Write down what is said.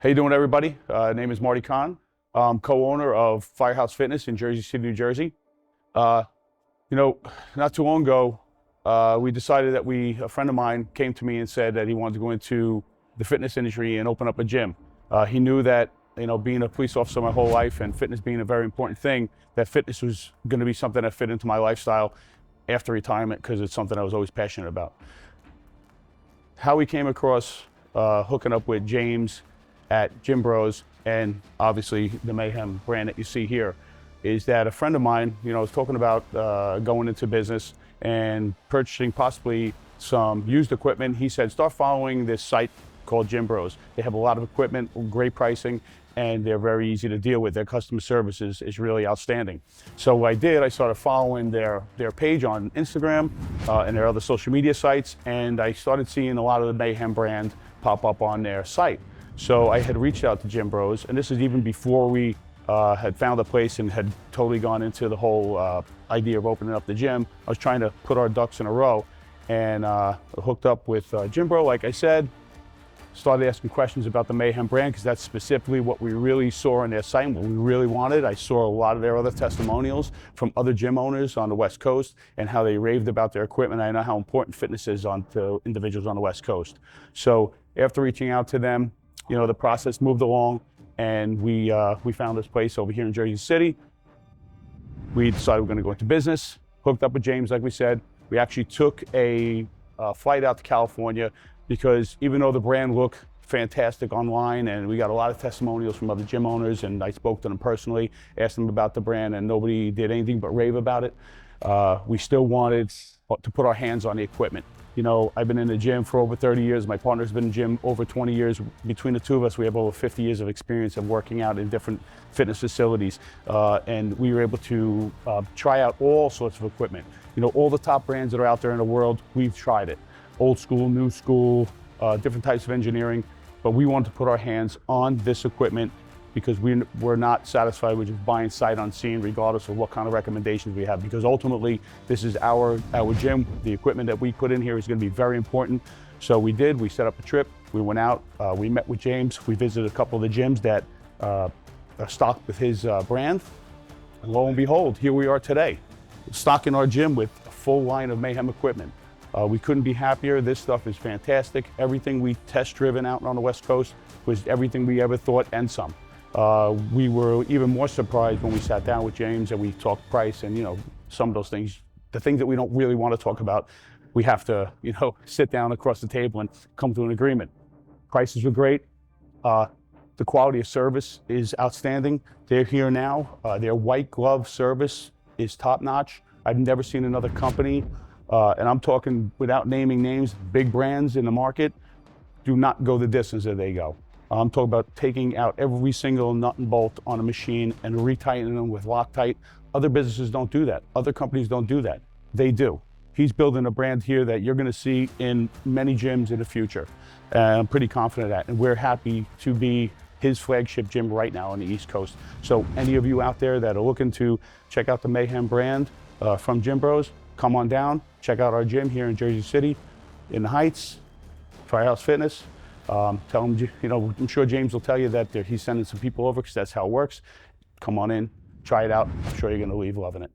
How you doing, everybody? Name is Marty Kahn. I'm co-owner of Firehouse Fitness in Jersey City, New Jersey. Not too long ago, we decided that a friend of mine came to me and said that he wanted to go into the fitness industry and open up a gym. He knew that, being a police officer my whole life and fitness being a very important thing, that fitness was going to be something that fit into my lifestyle after retirement because it's something I was always passionate about. How we came across hooking up with James at Gym Bros, and obviously the Mayhem brand that you see here, is that a friend of mine, was talking about going into business and purchasing possibly some used equipment. He said, start following this site called Gym Bros. They have a lot of equipment, great pricing, and they're very easy to deal with. Their customer service is really outstanding. So what I did, I started following their page on Instagram and their other social media sites, and I started seeing a lot of the Mayhem brand pop up on their site. So I had reached out to Gym Bros, and this is even before we had found a place and had totally gone into the whole idea of opening up the gym. I was trying to put our ducks in a row, and hooked up with Gym Bro, like I said. Started asking questions about the Mayhem brand because that's specifically what we really saw on their site and what we really wanted. I saw a lot of their other testimonials from other gym owners on the West Coast and how they raved about their equipment. I know how important fitness is to individuals on the West Coast. So after reaching out to them, the process moved along, and we found this place over here in Jersey City. We decided we're going to go into business, hooked up with James, like we said. We actually took a flight out to California because even though the brand looked fantastic online and we got a lot of testimonials from other gym owners, and I spoke to them personally, asked them about the brand, and nobody did anything but rave about it, we still wanted to put our hands on the equipment. I've been in the gym for over 30 years. My partner's been in the gym over 20 years. Between the two of us, we have over 50 years of experience of working out in different fitness facilities. And we were able to try out all sorts of equipment. All the top brands that are out there in the world, we've tried it. Old school, new school, different types of engineering. But we wanted to put our hands on this equipment because we're not satisfied with just buying sight unseen, regardless of what kind of recommendations we have. Because ultimately, this is our gym. The equipment that we put in here is going to be very important. So we set up a trip. We went out, we met with James. We visited a couple of the gyms that are stocked with his brand. And lo and behold, here we are today, stocking our gym with a full line of Mayhem equipment. We couldn't be happier. This stuff is fantastic. Everything we test driven out on the West Coast was everything we ever thought and some. We were even more surprised when we sat down with James and we talked price and, some of those things, the things that we don't really want to talk about, we have to, sit down across the table and come to an agreement. Prices were great. The quality of service is outstanding. They're here now. Their white glove service is top notch. I've never seen another company, and I'm talking without naming names, big brands in the market do not go the distance that they go. I'm talking about taking out every single nut and bolt on a machine and retightening them with Loctite. Other businesses don't do that. Other companies don't do that. They do. He's building a brand here that you're going to see in many gyms in the future. I'm pretty confident of that. And we're happy to be his flagship gym right now on the East Coast. So any of you out there that are looking to check out the Mayhem brand from Gym Bros, come on down, check out our gym here in Jersey City, in the Heights, Firehouse Fitness. Tell him, I'm sure James will tell you that he's sending some people over because that's how it works. Come on in, try it out. I'm sure you're going to leave loving it.